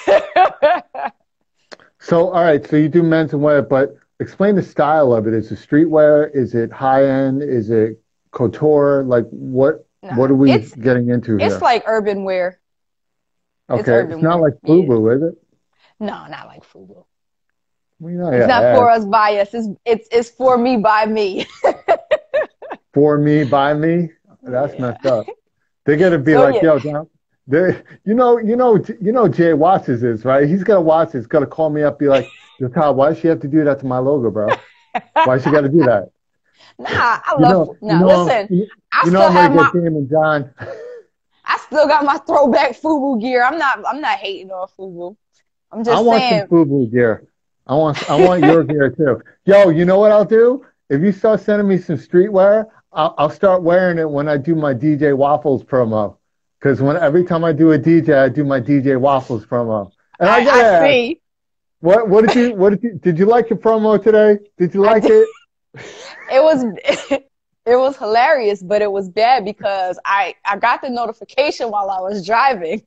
So, all right. So you do men's and wear, but explain the style of it. Is it streetwear? Is it high end? Is it couture? Like what Nah, are we getting into it's here? like urban wear. It's Okay. It's urban not wear. like Yeah. FUBU, is it? No, not like Fubu. Well, you know, It's not yeah, for us by us. It's for me by me. for me, by me. That's Yeah. messed up. They're gonna be So like, yeah. yo, John, they, Jay watches this, right? He's gonna watch this, gonna call me up, be like, yo, Todd, why does she have to do that to my logo, bro? Why she got to do that? Nah, I love. Nah, listen. I still I'm gonna have get my. Damon John. I still got my throwback Fubu gear. I'm not hating on Fubu. I'm I just want some saying. FUBU gear. I want your gear too. Yo, you know what I'll do? If you start sending me some streetwear, I'll start wearing it when I do my DJ Waffles promo. Because every time I do a DJ, I do my DJ Waffles promo. And I I gotta ask, see. did you like your promo today? Did you I like did. it? It was it was hilarious, but it was bad because I got the notification while I was driving.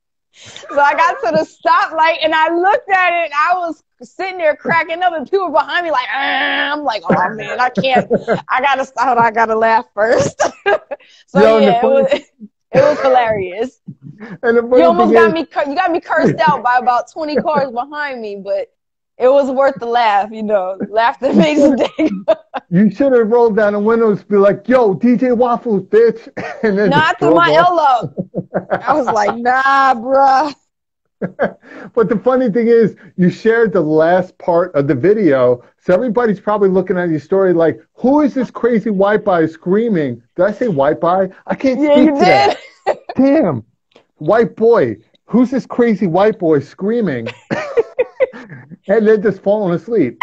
So I got to the stoplight and I looked at it and I was sitting there cracking up and people behind me like, "Ah." I'm like, oh man, I can't. I gotta stop. I gotta laugh first. So Yo, and the yeah, funny it was hilarious. and the You funny thing almost is, got me cursed out by about 20 cars behind me, but it was worth the laugh. Laughter you makes should the day. you should have rolled down the windows, be like, "Yo, DJ Waffles, bitch," and then No, I just threw drove my off. L up. I was like, nah, bruh. But the funny thing is, you shared the last part of the video, so everybody's probably looking at your story like, "Who is this crazy white guy screaming?" Did I say white guy? I can't Yeah, speak you to that. did. Damn, white boy. Who's this crazy white boy screaming? And then just falling asleep.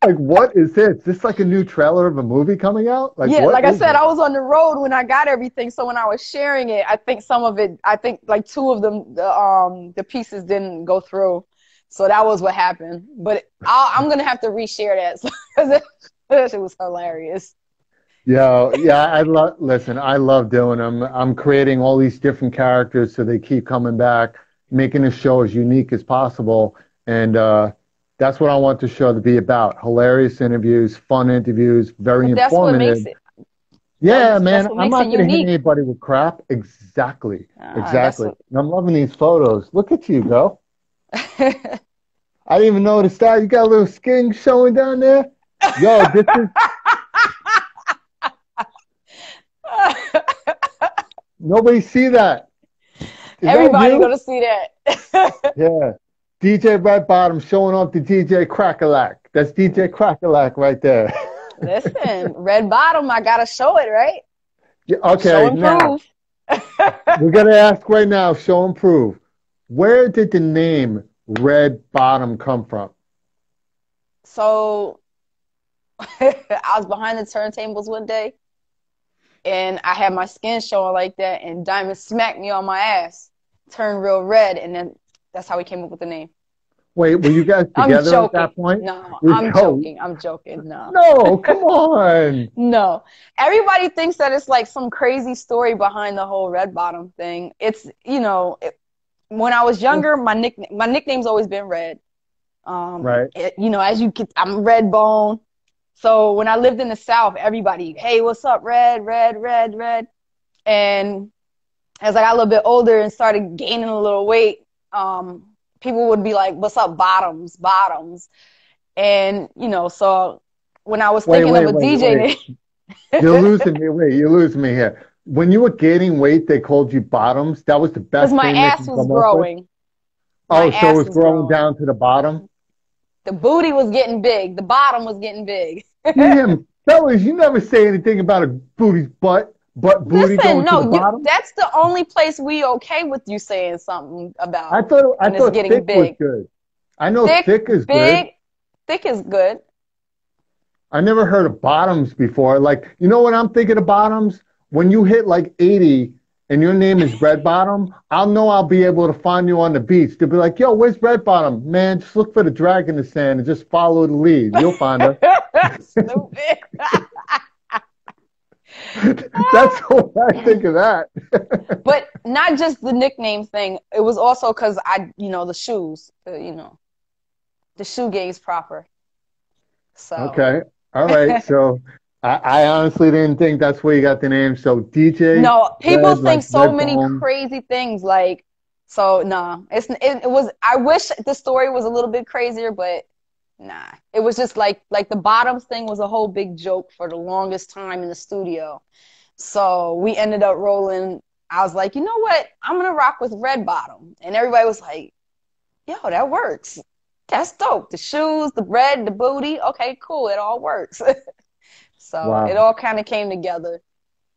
Like, what is this? Is this like a new trailer of a movie coming out? Like, Yeah, what like I is said, this? I was on the road when I got everything. So when I was sharing it, I think some of it, I think like two of them, the pieces didn't go through. So that was what happened. But I'm gonna have to reshare that. So, that shit was hilarious. Yeah, listen, I love doing them. I'm creating all these different characters so they keep coming back, making the show as unique as possible. And that's what I want the show to be about. Hilarious interviews, fun interviews, very But that's what makes informative. it. Yeah, man, That's what I'm makes it not going to hit unique. anybody with crap. Exactly. That's Exactly. what. And I'm loving these photos. Look at you, girl. I didn't even notice that. You got a little skin showing down there. Yo, this is nobody see that. Is that Everybody you? gonna see that. Yeah. DJ Red Bottom showing off the DJ Crackalak. That's DJ Crackalak right there. Listen, red bottom, I gotta show it, right? Yeah, Show okay, and now prove. we're gonna ask right now, show and prove. Where did the name Red Bottom come from? So I was behind the turntables one day and I had my skin showing like that, and Diamond smacked me on my ass, turned real red, and then that's how we came up with the name. Wait, were you guys I'm together at joking. that point? No, I'm No, joking. I'm joking. No. no, come on. No. Everybody thinks that it's like some crazy story behind the whole red bottom thing. It's, when I was younger, my nickname's always been Red. Right. As you get, I'm Red Bone. So when I lived in the South, everybody, hey, what's up, Red, Red, Red, Red. And as I got a little bit older and started gaining a little weight, people would be like, what's up, Bottoms, Bottoms. And, so when I was thinking of a DJ name. You're losing me. Wait, you're losing me here. When you were gaining weight, they called you Bottoms. That was the best Because my thing ass was growing. Oh, so it was growing down to the bottom? The booty was getting big. The bottom was getting big. Damn, fellas, you never say anything about a booty's butt booty going to the bottom? That's the only place we okay with you saying something about. I thought it's getting thick big. was good. I know thick is good. Thick is good. I never heard of bottoms before. Like, you know what I'm thinking of bottoms? When you hit like 80 and your name is Red Bottom, I'll know I'll be able to find you on the beach. They'll be like, yo, where's Red Bottom? Man, just look for the drag in the sand and just follow the lead. You'll find her. Stupid. That's what I think of that. But not just the nickname thing. It was also because the shoes, the shoe game's proper. So. Okay. All right. So I honestly didn't think that's where you got the name. So DJ. No, people Red, think like so Red many Bone. crazy things. Like, so nah, it was. I wish the story was a little bit crazier, but nah, it was just like the bottoms thing was a whole big joke for the longest time in the studio. So we ended up rolling. I was like, you know what? I'm gonna rock with Red Bottom, and everybody was like, yo, that works. That's dope. The shoes, the bread, the booty. Okay, cool. It all works. So Wow. it all kind of came together,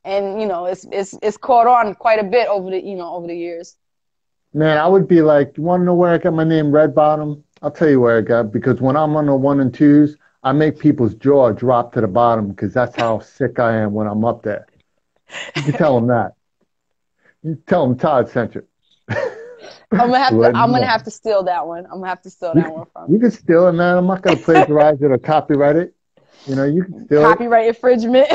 and it's caught on quite a bit over the years. Man, I would be like, you want to know where I got my name Red Bottom? I'll tell you where I got, because when I'm on the 1 and 2s, I make people's jaw drop to the bottom because that's how sick I am when I'm up there. You can tell them that. You tell them Todd sent you. I'm gonna have to steal that one. I'm gonna have to steal that one from you. You can steal it, man. I'm not gonna plagiarize it or copyright it. You can steal copyright infringement.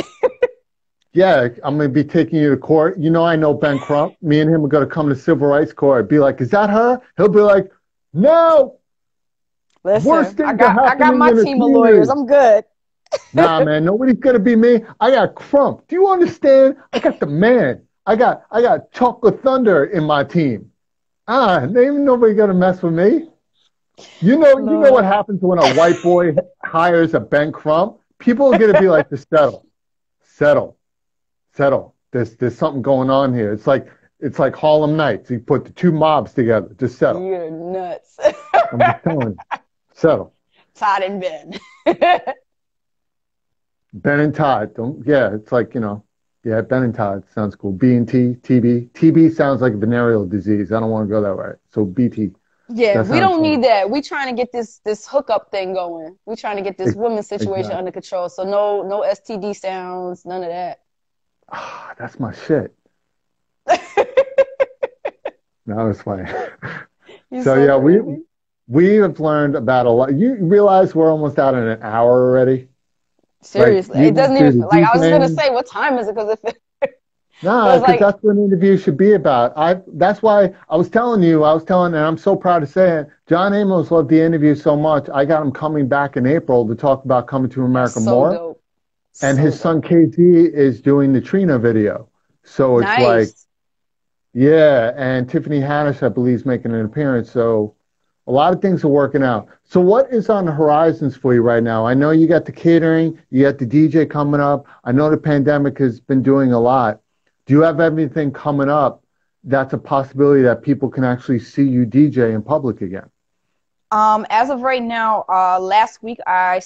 Yeah, I'm gonna be taking you to court. I know Ben Crump. Me and him are gonna come to civil rights court. Be like, is that her? He'll be like, no. Listen, I got my team of lawyers. I'm good. Nah, man, nobody's gonna be me. I got Crump. Do you understand? I got the man. I got Chocolate Thunder in my team. Ain't nobody gonna mess with me. You know what happens when a white boy hires a Ben Crump? People are gonna be like, to settle. There's something going on here. It's like Harlem Nights. You put the two mobs together. Just settle. You're nuts. I'm just telling you. Settle. Todd and Ben. Ben and Todd. It's like, Ben and Todd sounds cool. B and T, TB. TB sounds like a venereal disease. I don't want to go that way. So BT. Yeah, we don't need that. We trying to get this hookup thing going. We trying to get this women's situation under control. So no STD sounds, none of that. That's my shit. No, it's funny. So yeah, we have learned about a lot. You realize we're almost out in an hour already? Seriously, it doesn't even I was gonna say, what time is it? Because because that's what an interview should be about. That's why I was telling, and I'm so proud to say it, John Amos loved the interview so much, I got him coming back in April to talk about Coming to America more. Dope. And So his son dope. KZ is doing the Trina video. So it's like, Nice. yeah, and Tiffany Haddish, I believe, is making an appearance. So a lot of things are working out. So what is on the horizons for you right now? I know you got the catering, you got the DJ coming up. I know the pandemic has been doing a lot. Do you have anything coming up that's a possibility that people can actually see you DJ in public again? As of right now, last week I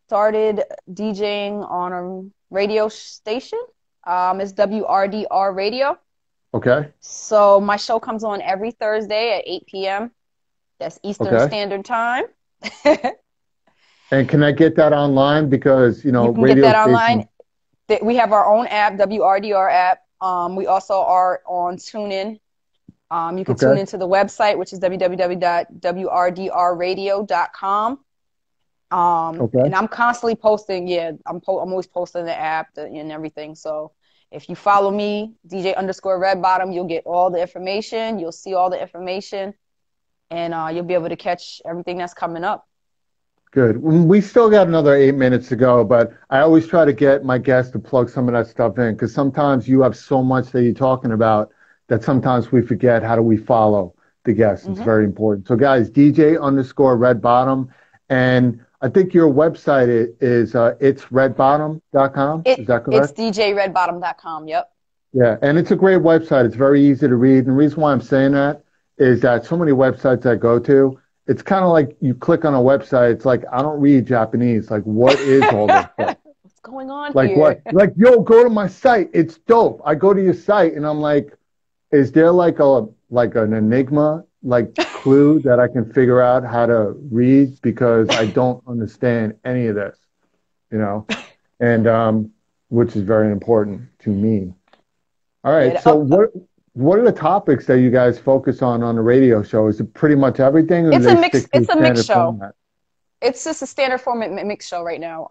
started DJing on a radio station. It's WRDR Radio. Okay, So my show comes on every Thursday at 8 p.m. That's Eastern okay. Standard Time. And can I get that online? Because, You can get radio that online. stations. We have our own app, WRDR app. We also are on TuneIn. You can tune Okay, into the website, which is www.wrdrradio.com. okay. And I'm constantly posting. Yeah, I'm always posting the app and everything. So if you follow me, DJ underscore Red Bottom, you'll get all the information. You'll see all the information, and you'll be able to catch everything that's coming up. Good. We still got another 8 minutes to go, but I always try to get my guests to plug some of that stuff in because sometimes you have so much that you're talking about that sometimes we forget how do we follow the guests. It's Hmm. very important. So, guys, DJ underscore Red Bottom. And I think your website is it's redbottom.com. Is that It's correct? djredbottom.com. Yep. Yeah, and it's a great website. It's very easy to read. And the reason why I'm saying that is that so many websites I go to, it's kind of like you click on a website. It's like, I don't read Japanese. Like, what is all this stuff? What's going on Like, here? what? Like, yo, go to my site. It's dope. I go to your site and I'm like, is there like an enigma, like clue that I can figure out how to read? Because I don't understand any of this, you know, and which is very important to me. All right. Yeah. So what are the topics that you guys focus on the radio show? Is it pretty much everything, or do It's a they mix. stick to It's the a mix standard show. format? It's just a standard format mix show right now.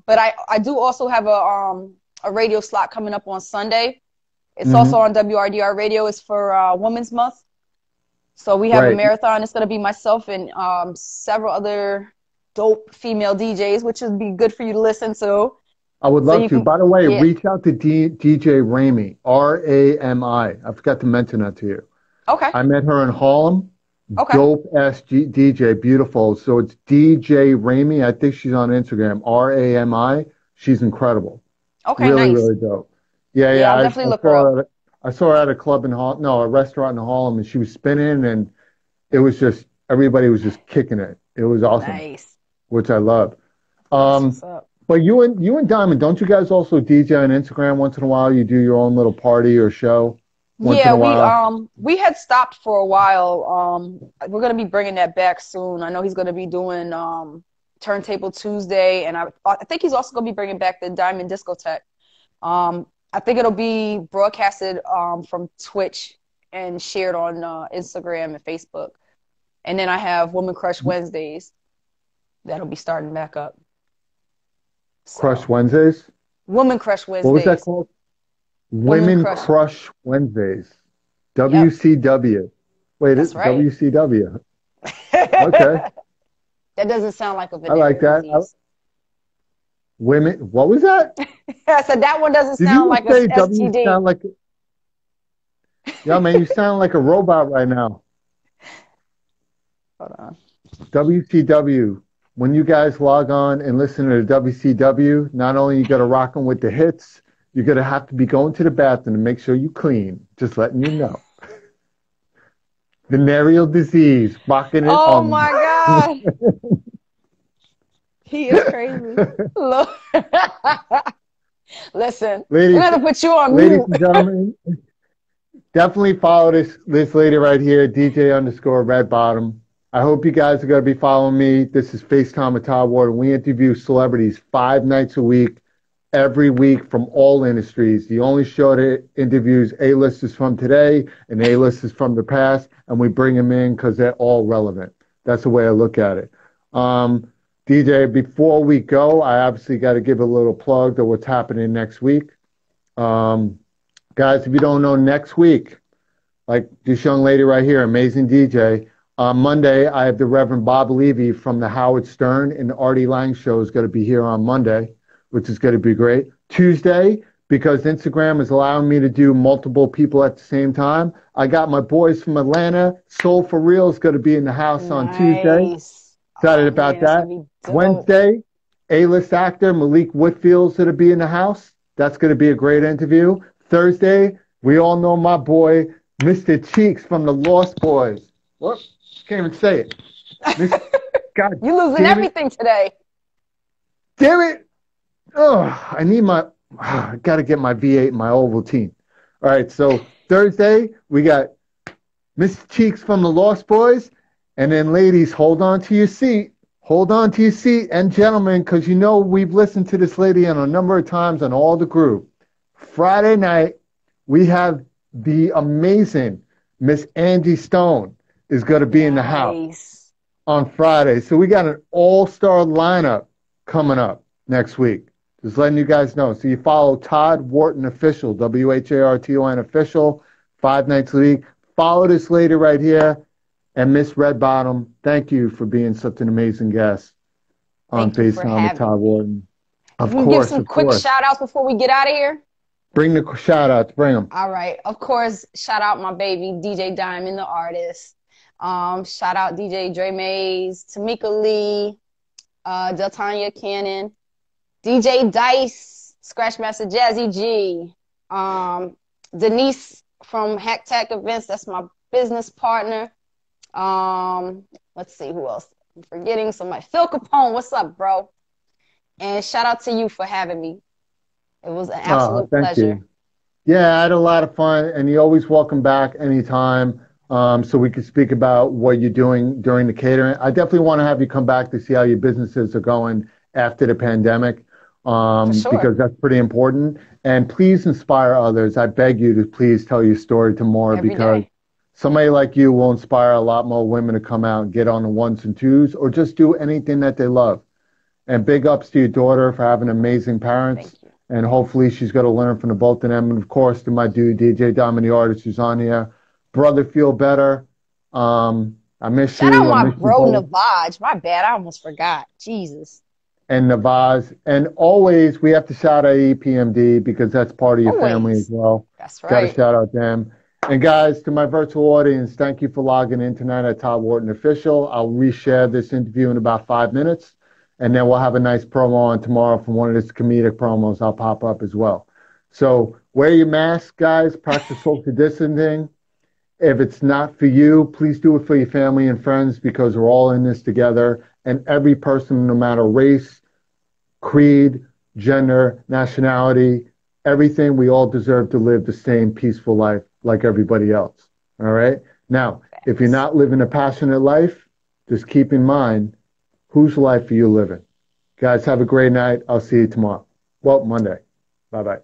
But I do also have a radio slot coming up on Sunday. It's also Hmm. on WRDR Radio. It's for Women's Month. So we have a Right. marathon. It's going to be myself and several other dope female DJs, which would be good for you to listen to. I would So love you to. can, By the way, yeah. reach out to DJ Ramey, Rami. I forgot to mention that to you. Okay. I met her in Harlem. Okay. Dope ass DJ, beautiful. So it's DJ Ramey. I think she's on Instagram, Rami. She's incredible. Okay. Really, Nice. really dope. Yeah, Yeah, yeah. I'll I, definitely I look her saw up. her. I saw her at a club in Harlem, no, a restaurant in Harlem, and she was spinning, and it was just everybody was just kicking it. It was awesome, Nice. which I love. That's Um, what's up. but you and Diamond, don't you guys also DJ on Instagram once in a while? You do your own little party or show once in Yeah, a while. we had stopped for a while. We're gonna be bringing that back soon. I know he's gonna be doing Turntable Tuesday, and I think he's also gonna be bringing back the Diamond Discotheque. I think it'll be broadcasted from Twitch and shared on Instagram and Facebook. And then I have Woman Crush Wednesdays that'll be starting back up. Crush So Wednesdays. Woman Crush What was that Wednesdays, called? Women Women Crush. Crush Wednesdays. Yep, WCW. Wait, that's right. WCW. Okay, That doesn't sound like a I like venereal that. disease. Women. What was that? I said that one doesn't Did sound you like just a say W STD. sound like? Yeah, man, you sound like a robot right now. Hold on. WCW. When you guys log on and listen to the WCW, not only you got to rock them with the hits, you're going to have to be going to the bathroom to make sure you clean. Just letting you know. Venereal disease, rocking it Oh on. my God. He is crazy. Look. Listen, we're Ladies, gonna put you on ladies mute. and gentlemen, definitely follow this lady right here, DJ underscore Red Bottom. I hope you guys are going to be following me. This is FaceTime with Todd Wharton. We interview celebrities 5 nights a week, every week from all industries. The only show that interviews A-listers from today and A-listers from the past, and we bring them in because they're all relevant. That's the way I look at it. DJ, before we go, I obviously got to give a little plug to what's happening next week. Guys, if you don't know, next week, like this young lady right here, amazing DJ. On Monday, I have the Reverend Bob Levy from the Howard Stern and the Artie Lang show is going to be here on Monday. which is going to be great. Tuesday, because Instagram is allowing me to do multiple people at the same time, I got my boys from Atlanta. Soul for Real is going to be in the house on Tuesday. Nice. Excited Oh about man, it's that. gonna be dope. Wednesday, A-list actor Malik Whitfield's going to be in the house. That's going to be a great interview. Thursday, we all know my boy, Mr. Cheeks from the Lost Boys. What? Can't even say it. God, You losing everything today. Damn it. Oh, I got to get my V8 in my Ovaltine. All right, so Thursday, we got Mr. Cheeks from the Lost Boys. And then, ladies, hold on to your seat. Hold on to your seat. And gentlemen, because you know we've listened to this lady on a number of times on all the group. Friday night, we have the amazing Miss Angie Stone is going to be in the house on Friday. So we got an all-star lineup coming up next week. Just letting you guys know. So you follow Todd Wharton Official, Wharton Official, 5 nights a week. Follow this lady right here. And Miss Redbottom, thank you for being such an amazing guest on FaceTime with Todd Wharton. Of course, give some quick shout outs before we get out of here. Bring the shout outs, bring them. All right. Of course, shout out my baby, DJ Diamond, the artist. Shout out DJ Dre Mays, Tamika Lee, Deltania Cannon, DJ Dice, Scratchmaster Jazzy G, Denise from Hack Tech Events, that's my business partner. Let's see who else I'm forgetting. Somebody, Phil Capone, what's up, bro? And shout out to you for having me. It was an absolute pleasure. You. Yeah, I had a lot of fun, and you're always welcome back anytime, so we could speak about what you're doing during the catering. I definitely want to have you come back to see how your businesses are going after the pandemic, because that's pretty important. And please inspire others. I beg you to please tell your story to more, because somebody like you will inspire a lot more women to come out and get on the ones and twos or just do anything that they love. And big ups to your daughter for having amazing parents. And hopefully she's going to learn from the both of them. And, of course, to my dude, DJ Diamond, the artist who's on here. Brother, feel better. I miss you. Shout out my bro, Navaj. My bad. I almost forgot. Jesus. And Navaz. And always we have to shout out EPMD because that's part of your family as well. That's right. Got to shout out them. And, guys, to my virtual audience, thank you for logging in tonight at Todd Wharton Official. I'll reshare this interview in about 5 minutes. And then we'll have a nice promo on tomorrow from one of his comedic promos. I'll pop up as well. So wear your mask, guys. Practice social distancing. If it's not for you, please do it for your family and friends because we're all in this together. And every person, no matter race, creed, gender, nationality, everything, we all deserve to live the same peaceful life like everybody else. All right? Now, if you're not living a passionate life, just keep in mind, whose life are you living? Guys, have a great night. I'll see you tomorrow. Well, Monday. Bye-bye.